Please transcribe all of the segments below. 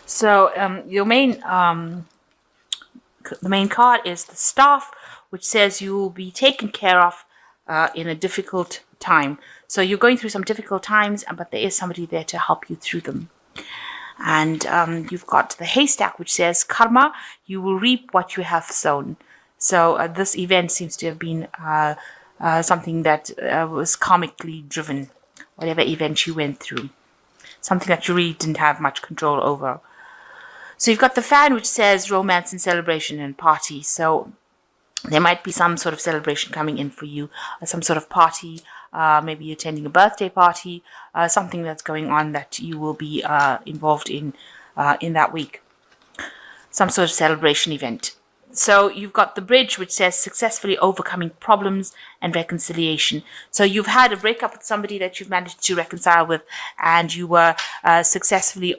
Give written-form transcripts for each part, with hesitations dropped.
So the main card is the Staff, which says you will be taken care of in a difficult time. So you're going through some difficult times, but there is somebody there to help you through them. And you've got the Haystack, which says karma, you will reap what you have sown. So this event seems to have been something that was karmically driven, whatever event you went through, something that you really didn't have much control over. So you've got the Fan, which says romance and celebration and party. So there might be some sort of celebration coming in for you, some sort of party, maybe you're attending a birthday party, something that's going on that you will be involved in that week, some sort of celebration event. So you've got the Bridge, which says successfully overcoming problems and reconciliation. So you've had a breakup with somebody that you've managed to reconcile with, and you were successfully,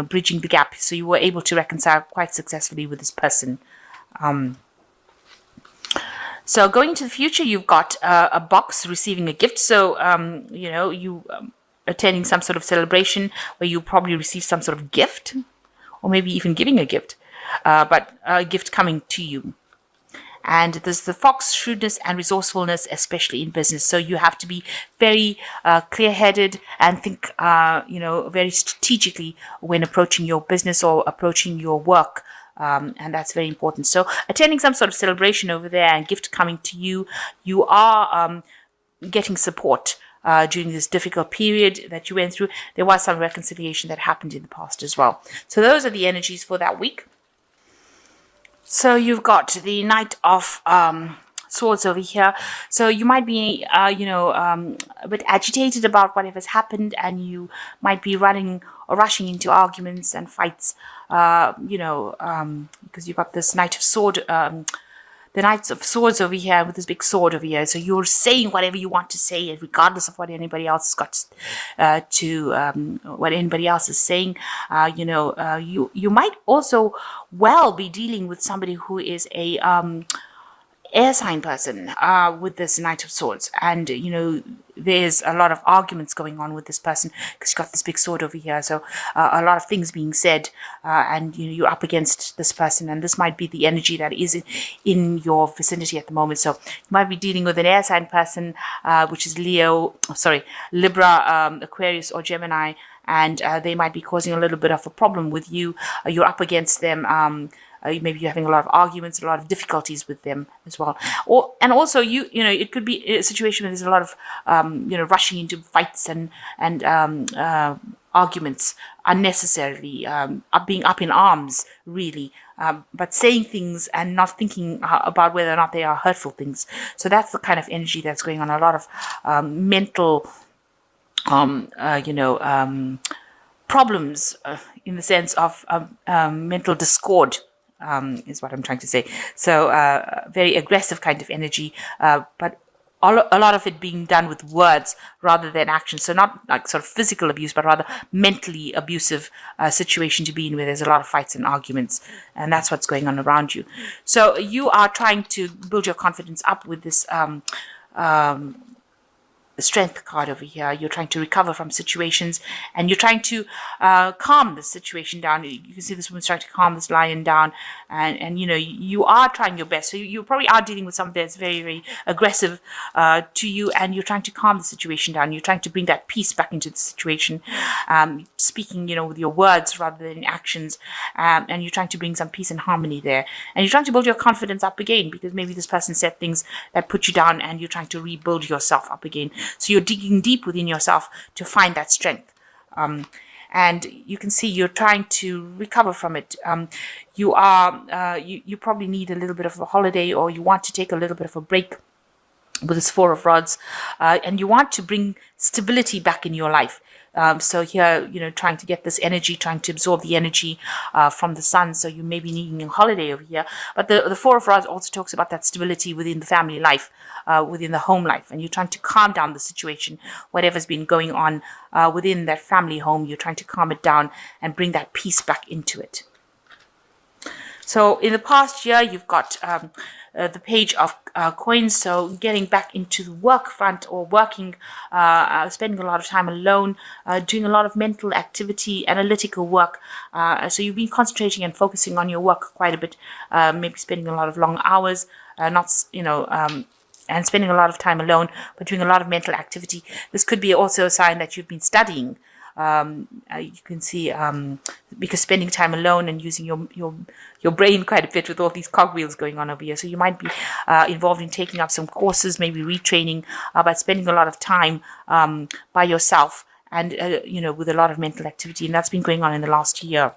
bridging the gap. So you were able to reconcile quite successfully with this person. So going into the future, you've got a box receiving a gift. So, you attending some sort of celebration where you probably receive some sort of gift, or maybe even giving a gift. But a gift coming to you. And there's the Fox, shrewdness and resourcefulness, especially in business. So you have to be very clear-headed and think, very strategically when approaching your business or approaching your work. And that's very important. So attending some sort of celebration over there and gift coming to you, you are getting support. During this difficult period that you went through. There was some reconciliation that happened in the past as well. So those are the energies for that week. So you've got the Knight of Swords over here. So you might be, a bit agitated about whatever's happened, and you might be running or rushing into arguments and fights, because you've got this Knight of Sword, the Knights of Swords over here with this big sword over here. So you're saying whatever you want to say, regardless of what anybody else has got what anybody else is saying. You might also be dealing with somebody who is a air sign person with this Knight of Swords, and there's a lot of arguments going on with this person because you've got this big sword over here. So a lot of things being said, and you're up against this person, and this might be the energy that is in your vicinity at the moment. So you might be dealing with an air sign person, which is Libra, Aquarius, or Gemini, and they might be causing a little bit of a problem with you. You're up against them. Maybe you're having a lot of arguments, a lot of difficulties with them as well. And also, it could be a situation where there's a lot of, rushing into fights and arguments unnecessarily, being up in arms, really, but saying things and not thinking about whether or not they are hurtful things. So that's the kind of energy that's going on. A lot of mental, problems in the sense of mental discord. Is what I'm trying to say. So very aggressive kind of energy, but a lot of it being done with words rather than action. So not like sort of physical abuse, but rather mentally abusive situation to be in, where there's a lot of fights and arguments, and that's what's going on around you. So you are trying to build your confidence up with this the Strength card over here. You're trying to recover from situations, and you're trying to calm the situation down. You can see this woman's trying to calm this lion down, and you are trying your best. So you probably are dealing with something that's very, very aggressive to you, and you're trying to calm the situation down. You're trying to bring that peace back into the situation, speaking, with your words rather than actions, and you're trying to bring some peace and harmony there. And you're trying to build your confidence up again, because maybe this person said things that put you down, and you're trying to rebuild yourself up again. So you're digging deep within yourself to find that strength. And you can see you're trying to recover from it. You probably need a little bit of a holiday, or you want to take a little bit of a break with this Four of Rods, and you want to bring stability back in your life. So here, trying to get this energy, trying to absorb the energy from the sun. So you may be needing a holiday over here. But the Four of Rods also talks about that stability within the family life, within the home life. And you're trying to calm down the situation, whatever's been going on within that family home. You're trying to calm it down and bring that peace back into it. So in the past year, you've got the page of coins. So getting back into the work front, or working, spending a lot of time alone, doing a lot of mental activity, analytical work. So you've been concentrating and focusing on your work quite a bit, maybe spending a lot of long hours, and spending a lot of time alone, but doing a lot of mental activity. This could be also a sign that you've been studying. You can see, because spending time alone and using your brain quite a bit with all these cogwheels going on over here. So you might be involved in taking up some courses, maybe retraining, but spending a lot of time by yourself, and with a lot of mental activity, and that's been going on in the last year.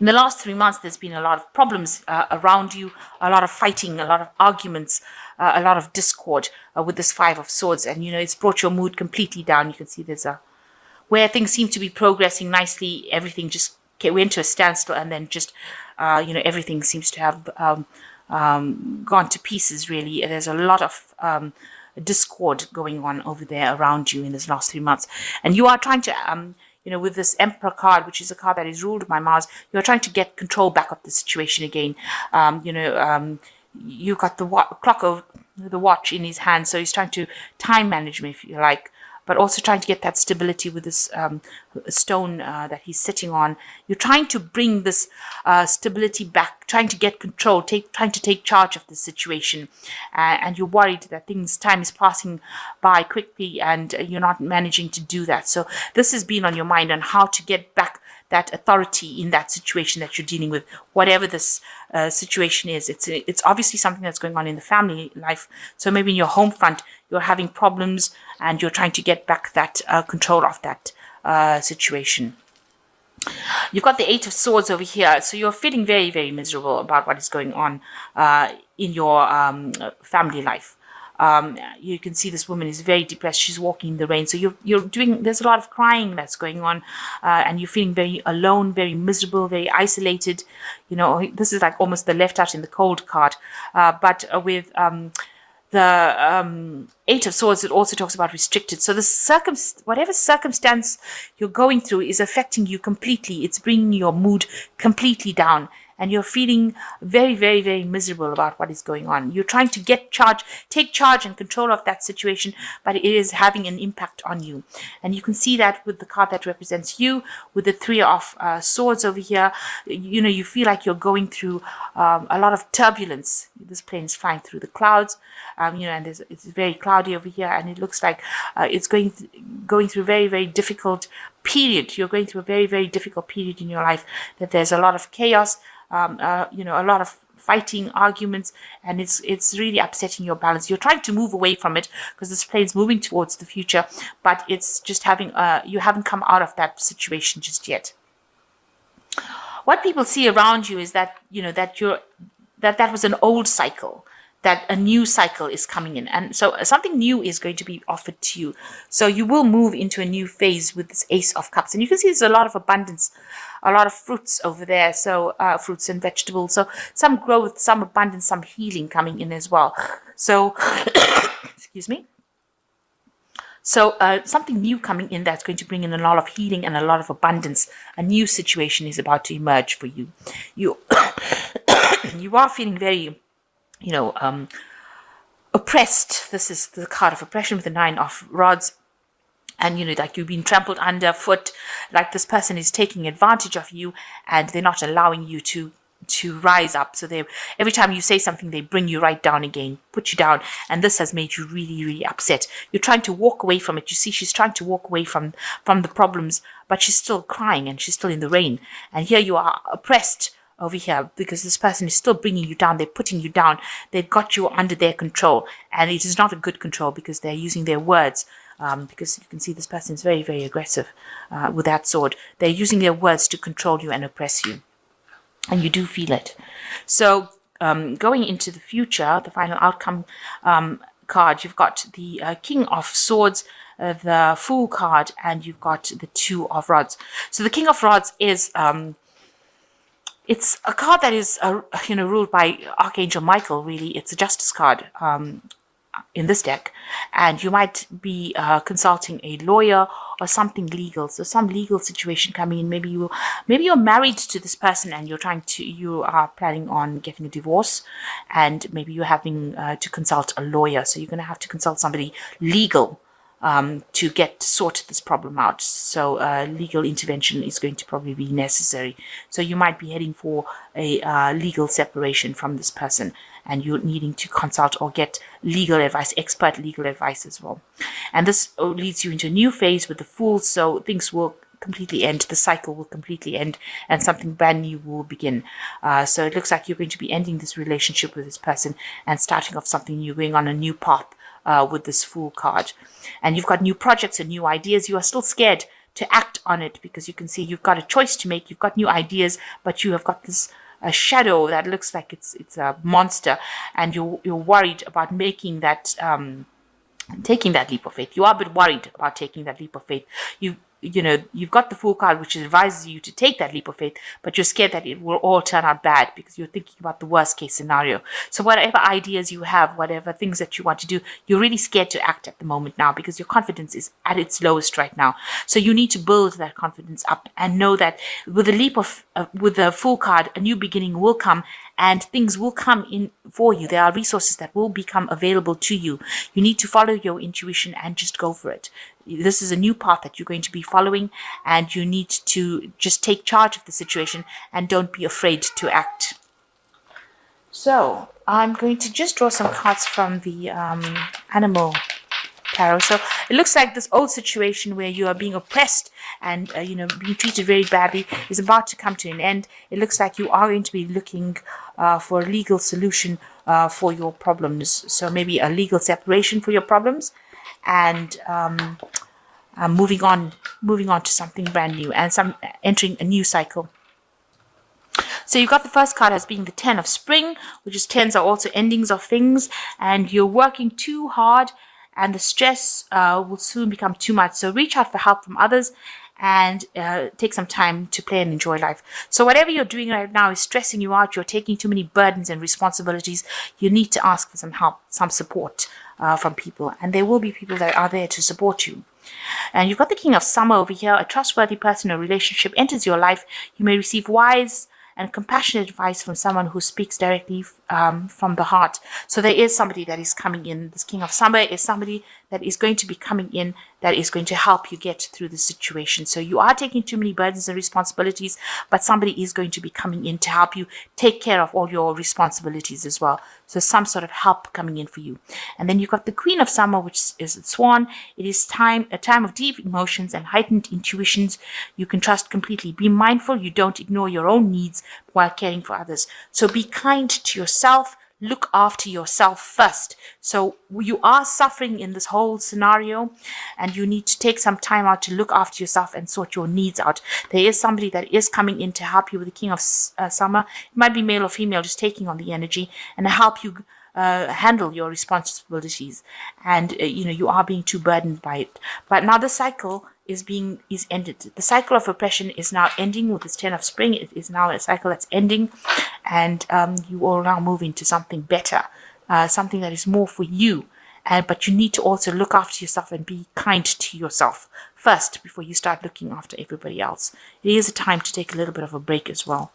In the last 3 months, there's been a lot of problems around you, a lot of fighting, a lot of arguments, a lot of discord with this Five of Swords, and it's brought your mood completely down. You can see there's where things seem to be progressing nicely, everything just went to a standstill, and then just everything seems to have gone to pieces. Really, there's a lot of discord going on over there around you in this last 3 months, and you are trying to with this Emperor card, which is a card that is ruled by Mars, you're trying to get control back of the situation again. You've got the clock of the watch in his hand, so he's trying to time management, if you like, but also trying to get that stability with this stone that he's sitting on. You're trying to bring this stability back, trying to get control, trying to take charge of the situation, and you're worried that time is passing by quickly, and you're not managing to do that. So this has been on your mind, on how to get back that authority in that situation that you're dealing with, whatever this situation is. It's obviously something that's going on in the family life. So maybe in your home front, you're having problems, and you're trying to get back that control of that situation. You've got the Eight of Swords over here, so you're feeling very, very miserable about what is going on in your family life. You can see this woman is very depressed. She's walking in the rain. So there's a lot of crying that's going on, and you're feeling very alone, very miserable, very isolated. This is like almost the left out in the cold card. But with the Eight of Swords, it also talks about restricted. So whatever circumstance you're going through is affecting you completely. It's bringing your mood completely down, and you're feeling very, very, very miserable about what is going on. You're trying to take charge and control of that situation, but it is having an impact on you. And you can see that with the card that represents you, with the Three of Swords over here. You feel like you're going through a lot of turbulence. This plane is flying through the clouds, and it's very cloudy over here, and it looks like it's going through a very, very difficult period. You're going through a very, very difficult period in your life, that there's a lot of chaos, a lot of fighting, arguments, and it's really upsetting your balance. You're trying to move away from it because this plane's moving towards the future, but it's just you haven't come out of that situation just yet. What people see around you is that that was an old cycle, that a new cycle is coming in, and so something new is going to be offered to you. So you will move into a new phase with this Ace of Cups, and you can see there's a lot of abundance, a lot of fruits over there. So fruits and vegetables, so some growth, some abundance, some healing coming in as well. So excuse me. So something new coming in that's going to bring in a lot of healing and a lot of abundance. A new situation is about to emerge for you. You are feeling very oppressed. This is the card of oppression with the Nine of Rods. And like you've been trampled underfoot, like this person is taking advantage of you, and they're not allowing you to rise up. So every time you say something, they bring you right down again, put you down, and this has made you really, really upset. You're trying to walk away from it. You see, she's trying to walk away from the problems, but she's still crying, and she's still in the rain. And here you are, oppressed over here, because this person is still bringing you down. They're putting you down. They've got you under their control, and it is not a good control, because they're using their words. Because you can see this person is very, very aggressive with that sword. They're using their words to control you and oppress you, and you do feel it. So going into the future, the final outcome card, you've got the King of Swords, the Fool card, and you've got the Two of Rods. So the King of Rods is it's a card that is ruled by Archangel Michael. Really, it's a justice card in this deck, and you might be consulting a lawyer or something legal. So some legal situation coming in. Maybe you're married to this person and you are planning on getting a divorce, and maybe you're having to consult a lawyer. So you're going to have to consult somebody legal to sort this problem out. So legal intervention is going to probably be necessary. So you might be heading for a legal separation from this person, and you're needing to consult or get legal advice, expert legal advice as well. And this leads you into a new phase with the Fool. So things will completely end, the cycle will completely end, and something brand new will begin. So it looks like you're going to be ending this relationship with this person and starting off something new, going on a new path with this Fool card. And you've got new projects and new ideas. You are still scared to act on it because you can see you've got a choice to make. You've got new ideas, but you have got this shadow that looks like it's a monster, and you're worried about making that taking that leap of faith. You are a bit worried about taking that leap of faith. You've got the Fool card, which advises you to take that leap of faith, but you're scared that it will all turn out bad because you're thinking about the worst case scenario. So whatever ideas you have, whatever things that you want to do, you're really scared to act at the moment now because your confidence is at its lowest right now. So you need to build that confidence up and know that with the Fool card, a new beginning will come, and things will come in for you. There are resources that will become available to you. You need to follow your intuition and just go for it. This is a new path that you're going to be following, and you need to just take charge of the situation and don't be afraid to act. So I'm going to just draw some cards from the animal tarot. So it looks like this old situation where you are being oppressed and being treated very badly is about to come to an end. It looks like you are going to be looking for a legal solution for your problems. So maybe a legal separation for your problems, and moving on to something brand new and entering a new cycle. So you've got the first card as being the 10 of Spring, which is 10s are also endings of things, and you're working too hard and the stress will soon become too much. So reach out for help from others and take some time to play and enjoy life. So whatever you're doing right now is stressing you out. You're taking too many burdens and responsibilities. You need to ask for some help, some support from people, and there will be people that are there to support you. And you've got the King of Summer over here. A trustworthy person or relationship enters your life. You may receive wise and compassionate advice from someone who speaks directly from the heart. So there is somebody that is coming in. This King of Summer is somebody that is going to be coming in that is going to help you get through the situation. So you are taking too many burdens and responsibilities, but somebody is going to be coming in to help you take care of all your responsibilities as well. So some sort of help coming in for you. And then you've got the Queen of Summer, which is Swan. It is a time of deep emotions and heightened intuitions. You can trust completely. Be mindful you don't ignore your own needs while caring for others. So be kind to yourself. Look after yourself first. So you are suffering in this whole scenario, and you need to take some time out to look after yourself and sort your needs out. There is somebody that is coming in to help you with the King of Summer. It might be male or female, just taking on the energy and help you handle your responsibilities. And you are being too burdened by it. But now the cycle is ended. The cycle of oppression is now ending with this 10 of Spring. It is now a cycle that's ending, and you will now move into something better, something that is more for you. But you need to also look after yourself and be kind to yourself first before you start looking after everybody else. It is a time to take a little bit of a break as well.